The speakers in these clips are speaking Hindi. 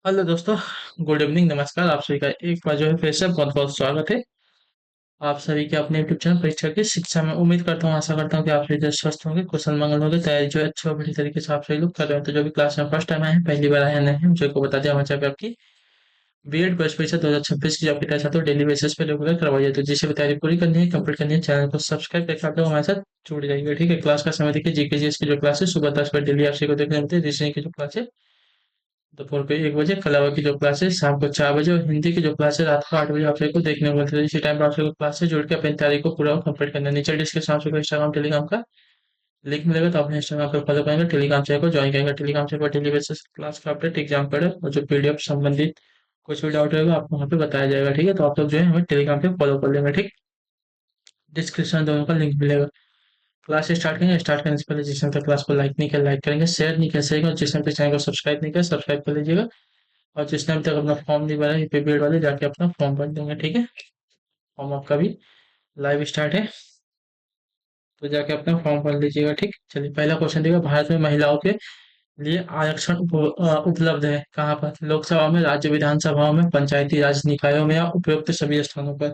हेलो दोस्तों। गुड इवनिंग, नमस्कार। आप सभी का एक बार जो है फिर से बहुत बहुत स्वागत है आप सभी के अपने यूट्यूब चैनल परीक्षा की शिक्षा में। उम्मीद करता हूँ, आशा करता हूँ कि आप सभी जो स्वस्थ होंगे, कुशल मंगल होंगे। तैयारी जो है अच्छी और बढ़िया तरीके से आप सभी लोग कर रहे हो। तो जो भी क्लास में फर्स्ट टाइम आए हैं, पहली बार आए हैं, नए हैं, मुझे को बता दिया हमारे यहाँ पे आपकी बीएड बैच परीक्षा 2026 की जो आपकी तैयारी चाहते हो डेली बेसिस पे रेगुलर करवाई जाए। तो जिसे भी तैयारी पूरी करनी है, कंप्लीट करनी है, चैनल को सब्सक्राइब करके आप लोग हमारे साथ जुड़ जाइए। ठीक है, क्लास का समय देखिए, जीके जीएस की जो क्लास है सुबह 10 बजे डेली आप सभी को देखने मिलती है। रीजनिंग की जो क्लास है दोपहर को 1 बजे, कला की जो क्लास है शाम को 4 बजे, और हिंदी की जो क्लास है रात को 8 बजे आप सभी को देखने को मिलती है। इसी टाइम पर आप सभी को क्लास से जुड़ के अपनी तैयारी को पूरा कंप्लीट करना है। नीचे डिस्क्रिप्शन आप सभी को इंस्टाग्राम टेलीग्राम का लिंक मिलेगा, तो अपने इंस्टाग्राम पर फॉलो करेंगे, टेलीग्राम चैनल को ज्वाइन करेंगे। टेलीग्राम चैनल पर डेली बेसिस क्लास का अपडेट, एग्जाम पढ़े और जो पीडीएफ संबंधित कुछ भी डाउट रहेगा आपको वहाँ पे बताया जाएगा। ठीक है, तो आप लोग जो है हमें टेलीग्राम पे फॉलो कर लेंगे। ठीक, डिस्क्रिप्शन दोनों का लिंक मिलेगा। क्लास स्टार्ट करेंगे। स्टार्ट करने से पहले जिसने तक क्लास को लाइक नहीं किया लाइक करेंगे, शेयर नहीं किया शेयर करेंगे, और जिसने तक चैनल को सब्सक्राइब नहीं किया सब्सक्राइब कर लीजिएगा। और जिसने अभी तक अपना फॉर्म नहीं भरा है, पेड वाले जाके अपना फॉर्म भर देंगे। ठीक है, फॉर्म आपका भी लाइव स्टार्ट है, तो जाके अपना फॉर्म भर लीजिएगा। ठीक, चलिए पहला क्वेश्चन देखिए। भारत में महिलाओं के लिए आरक्षण उपलब्ध है कहाँ पर? लोकसभा में, राज्य विधानसभाओं में, पंचायती राज निकायों में, या उपयुक्त सभी स्थानों पर?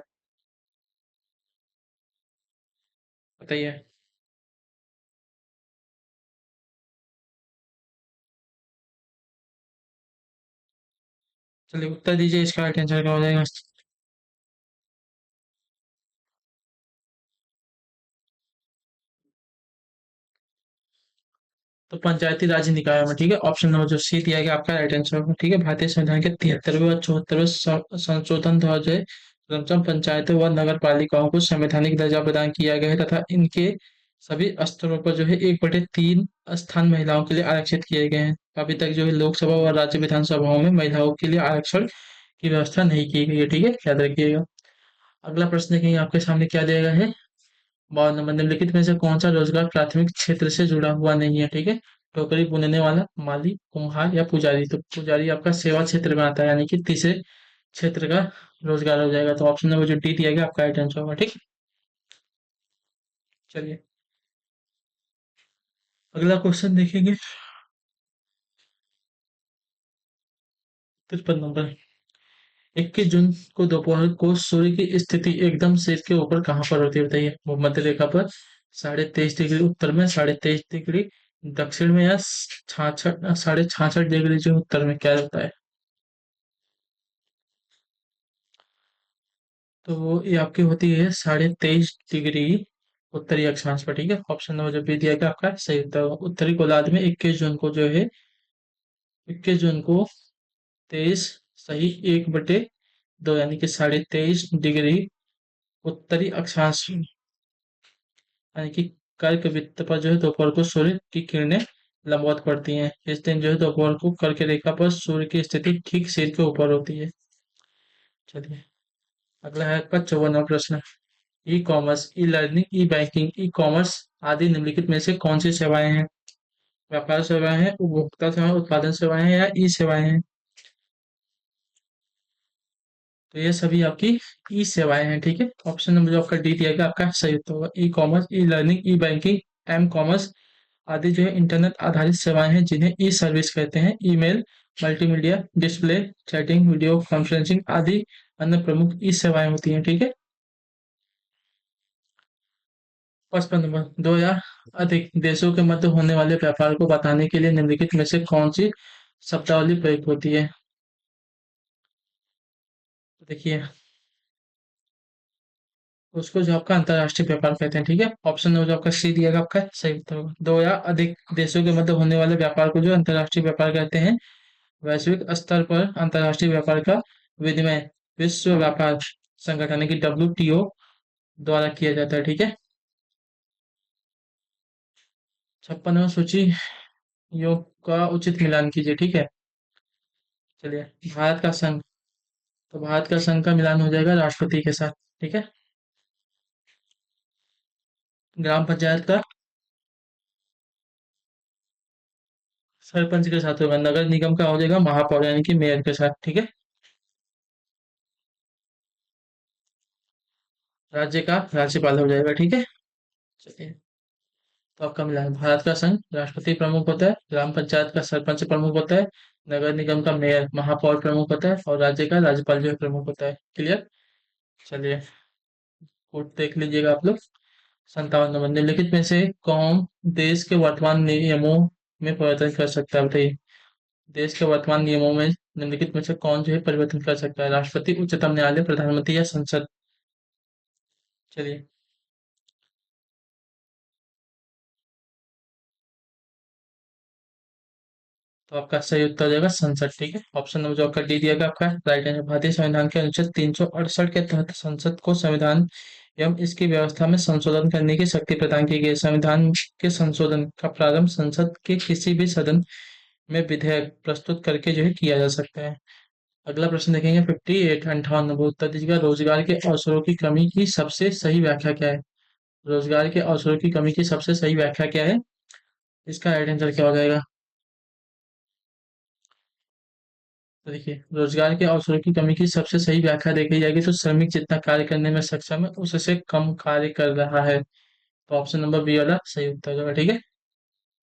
बताइए। चलिए उत्तर दीजिए, इसका टेंशन क्या हो जाएगा। तो पंचायती राज निकायों में। ठीक है, ऑप्शन नंबर जो सी दिया गया आपका राइट आंसर होगा। ठीक है, भारतीय संविधान के 73वें और 74वें संशोधन द्वारा जो है क्रमशः पंचायतों व नगर पालिकाओं को संवैधानिक दर्जा प्रदान किया गया है, तथा इनके सभी स्तरों पर जो है 1/3 स्थान महिलाओं के लिए आरक्षित किए गए हैं। अभी तक जो है लोकसभा और राज्य विधानसभाओं में महिलाओं के लिए आरक्षण की व्यवस्था नहीं की गई है। ठीक है, याद रखिएगा। अगला प्रश्न देखेंगे आपके सामने क्या दिया गया है। 52 नंबर, निम्नलिखित में से कौन सा रोजगार प्राथमिक क्षेत्र से जुड़ा हुआ नहीं है? ठीक है, टोकरी बुनने वाला, माली, कुम्हार, या पुजारी? तो पुजारी आपका सेवा क्षेत्र में आता है, यानी कि तीसरे क्षेत्र का रोजगार हो जाएगा। तो ऑप्शन नंबर जो डी दिया गया आपका राइट आंसर होगा। ठीक, चलिए अगला क्वेश्चन देखेंगे। 53 नंबर, 21 जून को दोपहर को सूर्य की स्थिति एकदम सिर के ऊपर कहाँ पर होती है? बताइए। भूमध्य रेखा पर, 23.5 डिग्री उत्तर में, 23.5 डिग्री दक्षिण में, या 66.66 डिग्री जो उत्तर में, क्या होता है? तो ये आपकी होती है 23.5 डिग्री उत्तरी अक्षांश पर। ठीक है, ऑप्शन नंबर जो बी दिया गया आपका सही उत्तर होगा। उत्तरी गोलार्ध में 21 जून को जो है, 21 जून को 23 सही 1/2, यानी कि 23.5 डिग्री उत्तरी अक्षांश, यानी कि कर्क वृत्त पर जो है दोपहर को सूर्य की किरणें लंबवत पड़ती हैं। इस दिन जो है दोपहर को कर्क रेखा पर सूर्य की स्थिति ठीक सिर के ऊपर होती है। चलिए अगला है आपका 54वां प्रश्न। ई कॉमर्स, ई लर्निंग, ई बैंकिंग, ई कॉमर्स आदि निम्नलिखित में से कौन सी सेवाएं हैं? व्यापार सेवाएं हैं, उपभोक्ता सेवाएं, उत्पादन सेवाएं हैं, या ई सेवाएं हैं? तो ये सभी आपकी ई सेवाएं हैं। ठीक है, ऑप्शन नंबर जो आपका डी दिया गया आपका सही उत्तर होगा। ई कॉमर्स, ई लर्निंग, ई बैंकिंग, एम कॉमर्स आदि जो है इंटरनेट आधारित सेवाएं हैं, जिन्हें ई सर्विस कहते हैं। Email, multimedia, display, chatting, video conferencing आदि अन्य प्रमुख ई सेवाएं होती हैं। ठीक है, 55 नंबर, दो या अधिक देशों के मध्य होने वाले व्यापार को बताने के लिए निम्नलिखित में से कौन सी शब्दावली प्रयुक्त होती है? तो देखिए, उसको जो आपका अंतर्राष्ट्रीय व्यापार कहते हैं। ठीक है, ऑप्शन नंबर जो आपका सी दिया गया आपका सही उत्तर होगा। दो या अधिक देशों के मध्य होने वाले व्यापार को जो अंतर्राष्ट्रीय व्यापार कहते हैं। वैश्विक स्तर पर अंतर्राष्ट्रीय व्यापार का विनिमय विश्व व्यापार संगठन यानी कि WTO द्वारा किया जाता है। ठीक है, 56वां सूची योग का उचित मिलान कीजिए। ठीक है, चलिए भारत का संघ, तो भारत का संघ का मिलान हो जाएगा राष्ट्रपति के साथ। ठीक है, ग्राम पंचायत का सरपंच के साथ होगा। नगर निगम का हो जाएगा महापौर यानी कि मेयर के साथ। ठीक है, राज्य का राज्यपाल हो जाएगा। ठीक है, चलिए तो आपका मिला है। भारत का संघ राष्ट्रपति प्रमुख होता है, ग्राम पंचायत का सरपंच प्रमुख होता है, नगर निगम का मेयर महापौर प्रमुख होता है और राज्य का राज्यपाल जो है प्रमुख होता है। क्लियर। चलिए, कोड देख लीजिएगा आप लोग। 57 नंबर, निम्नलिखित में से कौन देश के वर्तमान नियमों में परिवर्तन कर सकता है, बताइए। देश के वर्तमान नियमों में निम्नलिखित में से कौन जो है परिवर्तन कर सकता है? राष्ट्रपति, उच्चतम न्यायालय, प्रधानमंत्री या संसद? चलिए, तो आपका सही उत्तर हो जाएगा संसद। ठीक है, ऑप्शन नंबर जो आपका डी दिया गया आपका राइट आंसर। भारतीय संविधान के अनुच्छेद 368 के तहत संसद को संविधान एवं इसकी व्यवस्था में संशोधन करने की शक्ति प्रदान की गई है। संविधान के संशोधन का प्रारंभ संसद के किसी भी सदन में विधेयक प्रस्तुत करके जो है किया जा सकता है। अगला प्रश्न देखेंगे 58 58 नंबर, उत्तर दीजिएगा। रोजगार के अवसरों की कमी की सबसे सही व्याख्या क्या है? रोजगार के अवसरों की कमी की सबसे सही व्याख्या क्या है? इसका राइट आंसर क्या हो जाएगा? तो देखिए, रोजगार के अवसरों की कमी की सबसे सही व्याख्या देखी जाएगी तो श्रमिक जितना कार्य करने में सक्षम है उससे कम कार्य कर रहा है। तो ऑप्शन नंबर बी वाला सही उत्तर होगा। ठीक है,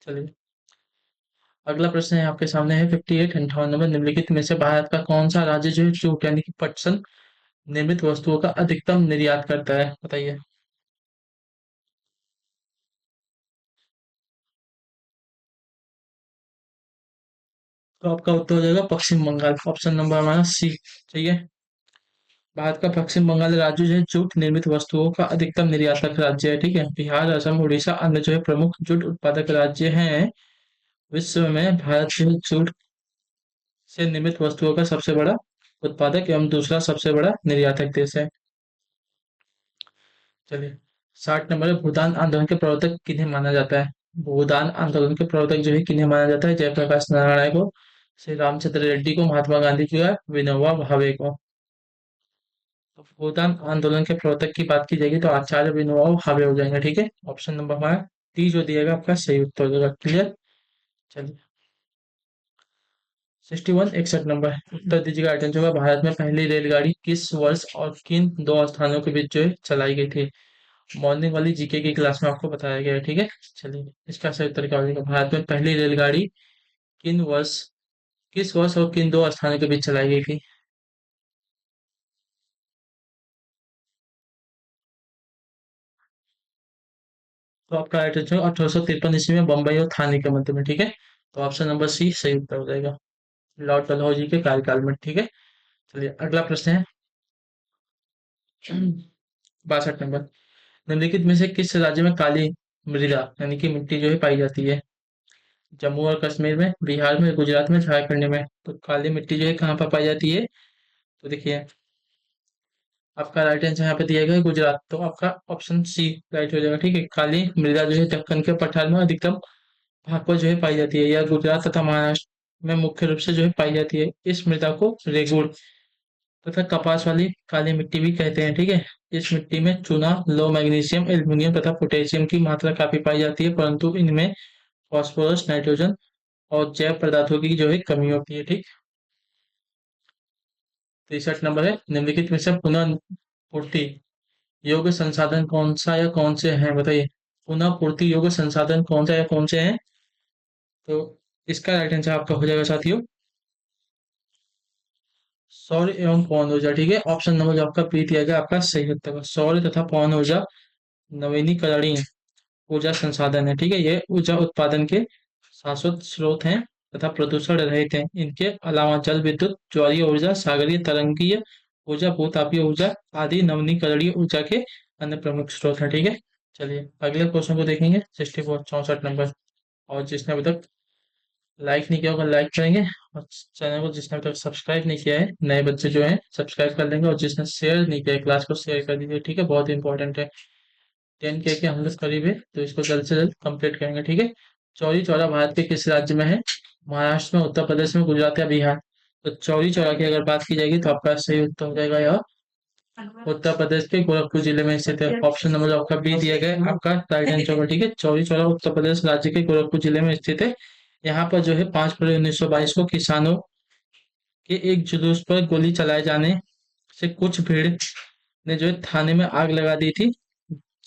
चलिए, अगला प्रश्न है आपके सामने है 58 58 नंबर, निम्नलिखित में से भारत का कौन सा राज्य जो है जूट यानी कि पटसन निर्मित वस्तुओं का अधिकतम निर्यात करता है, बताइए। तो आपका उत्तर हो जाएगा पश्चिम बंगाल, ऑप्शन नंबर हमारा सी। चाहिए, भारत का पश्चिम बंगाल राज्य जो है जूट निर्मित वस्तुओं का अधिकतम निर्यातक राज्य है। ठीक है, बिहार, असम, उड़ीसा अन्य जो है प्रमुख जूट उत्पादक राज्य हैं। विश्व में भारत जो है जूट से निर्मित वस्तुओं का सबसे बड़ा उत्पादक एवं दूसरा सबसे बड़ा निर्यातक देश है। चलिए, 60 नंबर है, भूदान आंदोलन के प्रवर्तक किन्हें माना जाता है? भूदान आंदोलन के प्रवर्तक जो है किन्हें माना जाता है? जयप्रकाश नारायण को, श्री रामचंद्र रेड्डी को, महात्मा गांधी को या विनोबा भावे को? तो भूदान आंदोलन के प्रवर्तक की बात की जाएगी तो आचार्य विनोबा भावे हो जाएंगे। ठीक है, ऑप्शन नंबर हमारा डी जो दिएगा आपका सही उत्तर हो जाएगा। क्लियर। चलिए, 61 61 नंबर, उत्तर दीजिएगा। अटेंशन होगा, भारत में पहली रेलगाड़ी किस वर्ष और किन दो स्थानों के बीच जो है चलाई गई थी? मॉर्निंग वाली जीके की क्लास में आपको बताया गया है। ठीक है, चलिए, इसका सही उत्तर क्या हो जाएगा? भारत में पहली रेलगाड़ी किन वर्ष किस वर्ष और किन दो स्थानों के बीच चलाई गई थी? तो आपका अटेंशन 1853 में बम्बई और थाने के मध्य में। ठीक है, तो ऑप्शन नंबर सी सही उत्तर हो जाएगा, लॉर्ड डलहौजी के कार्यकाल में। ठीक है, चलिए, अगला प्रश्न है 62 नंबर, निम्नलिखित में से किस राज्य में काली मृदा यानी कि मिट्टी जो है पाई जाती है? जम्मू और कश्मीर में, बिहार में, गुजरात में, झारखंड में? तो काली मिट्टी जो है कहाँ पर पाई जाती है? तो देखिए, आपका राइट आंसर यहाँ पे दिया गया है गुजरात, तो आपका ऑप्शन सी राइट हो जाएगा। ठीक है, काली मृदा जो है दक्कन के पठार में अधिकतम भाग पर जो है पाई जाती है। यह गुजरात तथा महाराष्ट्र में मुख्य रूप से जो है पाई जाती है। इस मृदा को रेगुड़ तथा कपास वाली काली मिट्टी भी कहते हैं। ठीक है, इस मिट्टी में चूना, लो मैग्नीशियम, एल्यूमिनियम तथा पोटेशियम की मात्रा काफी पाई जाती है, परंतु इनमें फास्फोरस, नाइट्रोजन और जैव पदार्थों की जो है कमी होती है। ठीक, 63 नंबर है, निम्नलिखित में से पुनः पूर्ति योग्य संसाधन कौन सा या कौन से हैं, बताइए। पुनः पूर्ति योग्य संसाधन कौन सा या कौन से हैं? तो इसका राइट आंसर आपका हो जाएगा साथियों सौर एवं पवन ऊर्जा। ठीक है, ऑप्शन नंबर जो आपका बी दिया गया आपका सही उत्तर है। सौर तथा पवन ऊर्जा नवीनीकरणीय ऊर्जा संसाधन है। ठीक है, ये ऊर्जा उत्पादन के शाश्वत स्रोत हैं तथा प्रदूषण रहित हैं। इनके अलावा जल विद्युत, ज्वारीय ऊर्जा, सागरीय तरंगीय ऊर्जा, भूतापीय ऊर्जा आदि नवीनीकरणीय ऊर्जा के अन्य प्रमुख स्रोत हैं। ठीक है, चलिए, अगले क्वेश्चन को देखेंगे 64 64 नंबर। और जिसने अभी तक लाइक नहीं किया होगा लाइक करेंगे, और चैनल को जिसने अभी तक सब्सक्राइब नहीं किया है नए बच्चे जो हैं सब्सक्राइब कर लेंगे, और जिसने शेयर नहीं किया है क्लास को शेयर कर दीजिए। ठीक है, बहुत इंपॉर्टेंट है। 10K के हम लोग करीब है तो इसको जल्द से जल्द कंप्लीट करेंगे। ठीक है, चौरी चौरा भारत के किस राज्य में है? महाराष्ट्र में, उत्तर प्रदेश में, गुजरात या बिहार? तो चौरी चौरा की अगर बात की जाएगी तो आपका सही उत्तर हो जाएगा यह उत्तर प्रदेश के गोरखपुर जिले में स्थित है। ऑप्शन नंबर आपका बी दिया गया है आपका राइट आंसर होगा। ठीक है, चौरी चौरा उत्तर प्रदेश राज्य के गोरखपुर जिले में स्थित है। यहाँ पर जो है 5 फरवरी 1922 को किसानों के एक जुलूस पर गोली चलाए जाने से कुछ भीड़ ने जो है थाने में आग लगा दी थी,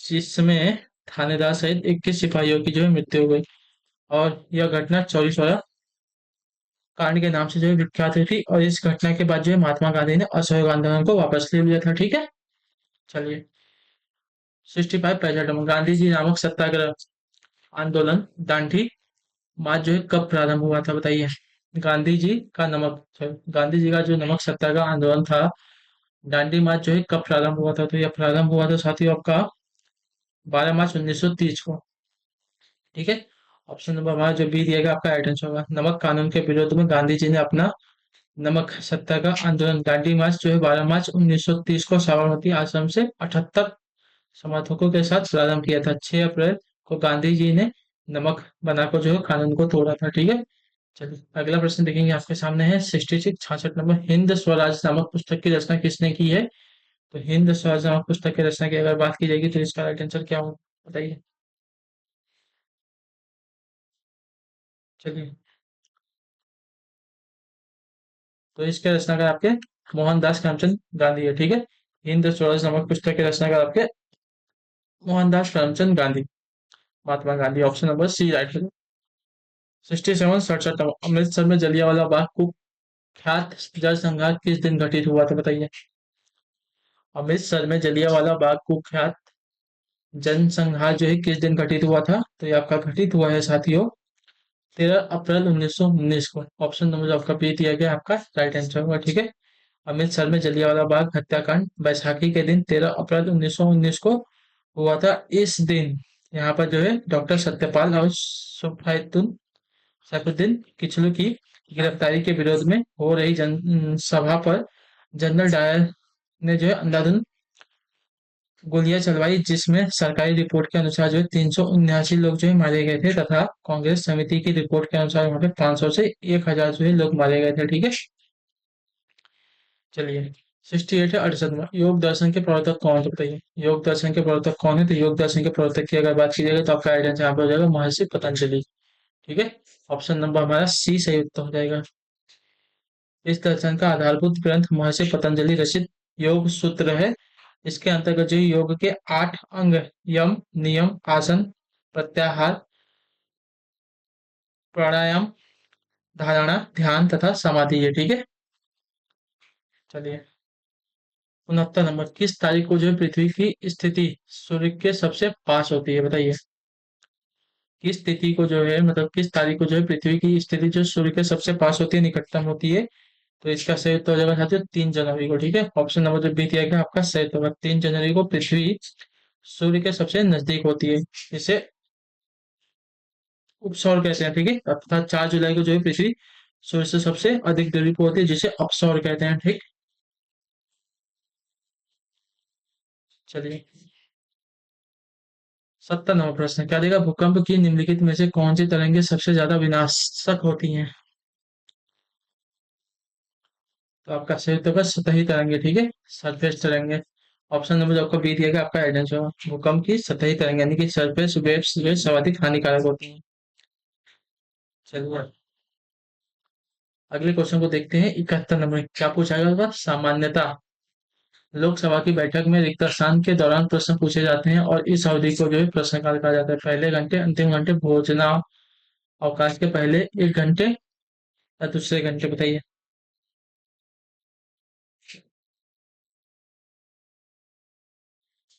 जिसमें थानेदार सहित 21 सिपाहियों की जो है मृत्यु हो गई। और यह घटना चौरी चौरा कांड के नाम से जो है विख्यात हुई थी, और इस घटना के बाद जो है महात्मा गांधी ने असहयोग आंदोलन को वापस ले लिया था। ठीक है, चलिए। 65 पैंसठ नंबर, गांधी जी नामक सत्याग्रह आंदोलन दांडी मार्च जो है कब प्रारंभ हुआ था, बताइए। गांधी जी का नमक गांधी जी का जो नमक सत्याग्रह आंदोलन था, दांडी मार्च जो है कब प्रारंभ हुआ था, तो यह प्रारंभ हुआ था साथियों आपका 12 मार्च 1930 को। ठीक है, ऑप्शन नंबर हमारा जो बी दिया गया आपका राइट आंसर होगा। नमक कानून के विरोध में गांधी जी ने अपना नमक सत्याग्रह आंदोलन दांडी मार्च जो है 12 मार्च 1930 को साबरमती आश्रम से 78 समर्थकों के साथ प्रारंभ किया था। 6 अप्रैल को गांधी जी ने नमक बनाकर जो है कानून को तोड़ा था। ठीक है, चलिए अगला प्रश्न देखेंगे, आपके सामने है 66 नंबर, हिंद स्वराज नामक पुस्तक की रचना किसने की है। तो हिंद स्वराज नामक पुस्तक की रचना की अगर बात की जाएगी तो इसका राइट आंसर क्या होगा, बताइए। चलिए, तो इसके रचनाकार आपके मोहनदास करमचंद गांधी है। ठीक है, हिंद स्वराज नामक पुस्तक के रचनाकार आपके Mohandas Karamchand Gandhi, Mahatma Gandhi, option number C right है। 67 अमृतसर में जलियांवाला बाग कुख्यात जनसंहार किस दिन घटित हुआ था, बताइए। अमृतसर में जलियांवाला बाग कुख्यात जनसंहार जो है किस दिन घटित हुआ था, तो ये आपका घटित हुआ है साथियों 13 अप्रैल 1919 को। ऑप्शन नंबर जो आपका बी दिया गया आपका राइट आंसर होगा। ठीक है, अमृतसर में जलियांवाला बाग हत्याकांड बैसाखी के दिन 13 अप्रैल 1919 को हुआ था। इस दिन यहाँ पर जो है डॉक्टर सत्यपाल और सैफुद्दीन किचलू की गिरफ्तारी के विरोध में हो रही सभा पर जनरल डायर ने जो है अंधाधुंध गोलियां चलवाई, जिसमें सरकारी रिपोर्ट के अनुसार जो है 379 लोग जो है मारे गए थे, तथा कांग्रेस समिति की रिपोर्ट के अनुसार वहां पे 500 से 1000 जो है लोग मारे गए थे। ठीक है, चलिए। 68 है 68 में, योग दर्शन के प्रवर्तक कौन थे, बताइए। योग दर्शन के प्रवर्तक कौन है, तो योग दर्शन के प्रवर्तक की अगर बात की जाएगी तो आपका आइडेंस यहाँ पर हो जाएगा महर्षि पतंजलि। ठीक है, ऑप्शन नंबर हमारा सी सही उत्तर हो जाएगा। इस दर्शन का आधारभूत ग्रंथ महर्षि पतंजलि रचित योग सूत्र है। इसके अंतर्गत जो योग के 8 अंग यम नियम आसन प्रत्याहार प्राणायाम धारणा ध्यान तथा समाधि है। ठीक है, चलिए। 69 नंबर, किस तारीख को जो है पृथ्वी की स्थिति सूर्य के सबसे पास होती है, बताइए। किस तिथि को जो है मतलब किस तारीख को जो है पृथ्वी की स्थिति जो सूर्य के सबसे पास होती है, निकटतम होती है, तो इसका सही उत्तर हो जाएगा साथियों 3 जनवरी को। ठीक है, ऑप्शन नंबर जो बी दिया गया आपका सही उत्तर होगा। 3 जनवरी को पृथ्वी सूर्य के सबसे नजदीक होती है, इसे उपसौर कहते हैं। ठीक है, अर्थात 4 जुलाई को जो है पृथ्वी सूर्य से सबसे अधिक दूरी पर होती है, जिसे अपसौर कहते हैं। ठीक, चलिए। 70 नंबर प्रश्न, क्या देगा, भूकंप की निम्नलिखित में से कौन सी तरंगे सबसे ज्यादा विनाशक होती हैं, तो आपका सही उत्तर होगा सतही तरंगे। ठीक है, सरफेस तरंगे, ऑप्शन नंबर जो आपको बी दिया गया आपका आइडेंस होगा। भूकंप की सतही तरंगे यानी कि सरफेस वेव्स जो है सर्वाधिक हानिकारक होती हैं। चलिए, अगले क्वेश्चन को देखते हैं। 71 नंबर क्या पूछा गया होगा, सामान्यता लोकसभा की बैठक में रिक्त स्थान के दौरान प्रश्न पूछे जाते हैं, और इस अवधि को जो है प्रश्नकाल कहा जाता है। पहले घंटे, अंतिम घंटे, भोजना अवकाश के पहले 1 घंटे या दूसरे घंटे, बताइए।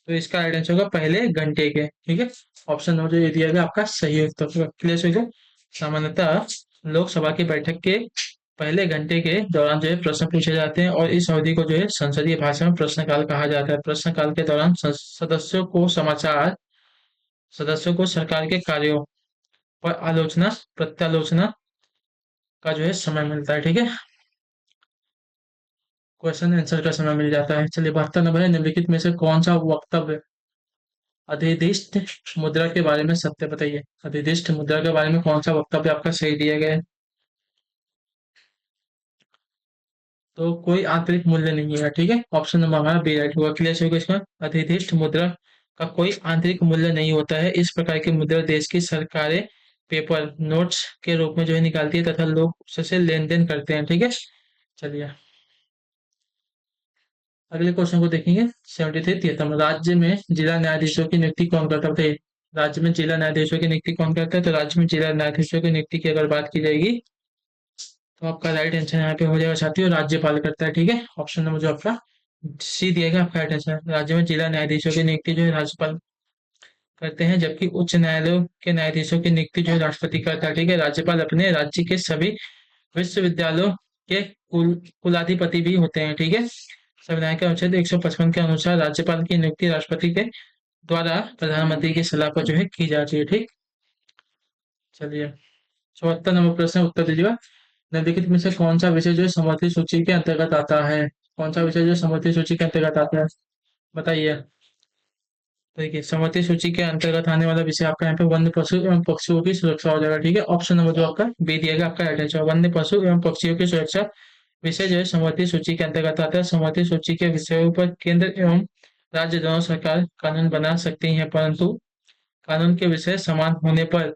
तो इसका राइट आंसर होगा पहले घंटे के। ठीक है, ऑप्शन नंबर जो ये दिया गया आपका सही है। तो क्लियर हो गया। सामान्यतः लोकसभा की बैठक के पहले घंटे के दौरान जो है प्रश्न पूछे जाते हैं, और इस अवधि को जो है संसदीय भाषा में प्रश्नकाल कहा जाता है। प्रश्नकाल के दौरान सदस्यों को सरकार के कार्यों पर आलोचना प्रत्यालोचना का जो है समय मिलता है। ठीक है, क्वेश्चन आंसर का समय मिल जाता है। चलिए, 72 नंबर है, निम्नलिखित में से कौन सा वक्तव्य अधिदिष्ट मुद्रा के बारे में सत्य, बताइए। अधिदिष्ट मुद्रा के बारे में कौन सा वक्तव्य आपका सही दिया गया है, तो कोई आंतरिक मूल्य नहीं है। ठीक है, ऑप्शन नंबर हमारा बी राइट होगा। क्लियर होगा इसका, अधिदिष्ट मुद्रा का कोई आंतरिक मूल्य नहीं होता है। इस प्रकार की मुद्रा देश की सरकारें पेपर नोट्स के रूप में जो है निकालती है, तथा लोग उससे लेन देन करते हैं। ठीक है, चलिए अगले क्वेश्चन को देखेंगे। 73 राज्य में जिला न्यायाधीशों की नियुक्ति कौन करता है, राज्य में जिला न्यायाधीशों की नियुक्ति कौन करता है, तो राज्य में जिला न्यायाधीशों की नियुक्ति की अगर बात की जाएगी तो आपका राइट आंसर यहाँ पे हो जाएगा साथियों, राज्यपाल करता है। ठीक है, ऑप्शन नंबर जो आपका सी दिया गया आपका राइट आंसर। राज्य में जिला न्यायाधीशों की नियुक्ति जो है राज्यपाल करते हैं, जबकि उच्च न्यायालयों के न्यायाधीशों की नियुक्ति जो है राष्ट्रपति करता है। ठीक है, राज्यपाल अपने राज्य के सभी विश्वविद्यालयों के कुलाधिपति भी होते हैं। ठीक है, संविधान के अनुच्छेद 155 के अनुसार राज्यपाल की नियुक्ति राष्ट्रपति के द्वारा प्रधानमंत्री की सलाह पर जो है की जाती है। ठीक, चलिए 74 नंबर प्रश्न उत्तर दीजिएगा। निम्नलिखित में से कौन सा विषय जो है समवर्ती सूची के अंतर्गत आता है? कौन सा विषय जो है समवर्ती सूची के अंतर्गत आता है, बताइए। तो देखिए, समवर्ती सूची के अंतर्गत आने वाला विषय आपका यहाँ पे वन्य पशु एवं पक्षियों की सुरक्षा हो जाएगा। ठीक है, ऑप्शन नंबर जो आपका बी दिएगा आपका राइट आंसर, वन्य पशु एवं पक्षियों की सुरक्षा विषय जो है समवर्ती सूची के अंतर्गत आता है। समवर्ती सूची के विषयों पर केंद्र एवं राज्य दोनों सरकार कानून बना सकती हैं, परंतु कानून के विषय समान होने पर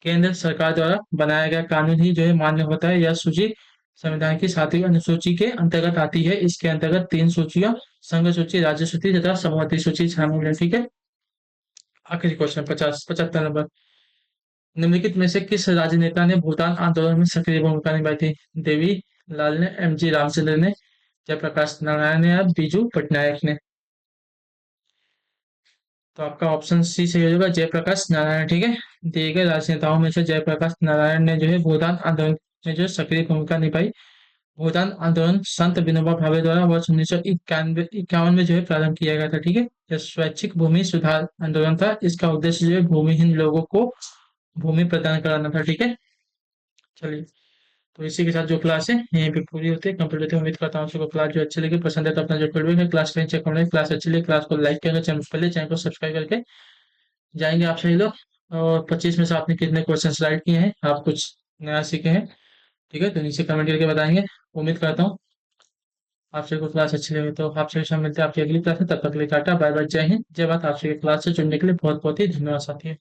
केंद्र सरकार द्वारा बनाया गया कानून ही जो है मान्य होता है। यह सूची संविधान की 7वीं अनुसूची के अंतर्गत आती है। इसके अंतर्गत 3 सूचियां, संघ सूची, राज्य सूची तथा समवर्ती सूची शामिल है। ठीक है, आखिरी क्वेश्चन 75 नंबर। निम्नलिखित में से किस राजनेता ने भूटान आंदोलन में सक्रिय भूमिका निभाई थी? देवी लाल ने, एमजी रामचंद्र ने, जयप्रकाश नारायण ने या बीजू पटनायक ने? तो आपका ऑप्शन सी सही हो जाएगा, जयप्रकाश नारायण। ठीक है, दिए गए राजनेताओं में से जयप्रकाश नारायण ने जो है भूटान आंदोलन में जो सक्रिय भूमिका निभाई। भूटान आंदोलन संत विनोबा भावे द्वारा वर्ष 1991 में जो है प्रारंभ किया गया था। ठीक है, यह स्वैच्छिक भूमि सुधार आंदोलन था। इसका उद्देश्य जो है भूमिहीन लोगों को भूमि प्रदान कराना था। ठीक है, चलिए, तो इसी के साथ जो क्लास है यहीं पे पूरी होती है, कंप्लीट होती है। उम्मीद करता हूँ आपको क्लास जो अच्छी लगी, पसंद है तो अपना जो फीडबैक है क्लास का चेक करना है। क्लास अच्छी लगी, क्लास को लाइक करेंगे, चैनल पहले चैनल को सब्सक्राइब करके जाएंगे आप सही लोग। और 25 में से आपने कितने क्वेश्चन राइट किए हैं, आप कुछ नया सीखे हैं, ठीक है, तो नीचे कमेंट करके बताएंगे। उम्मीद करता हूँ आपसे को क्लास अच्छी लगी, तो आपसे शाम मिलते हैं आपकी अगली क्लास में। तब तक के लिए टाटा बाय बाय, जय हिंद, जय भारत। आपसे क्लास से जुड़ने के लिए बहुत बहुत ही धन्यवाद साथी।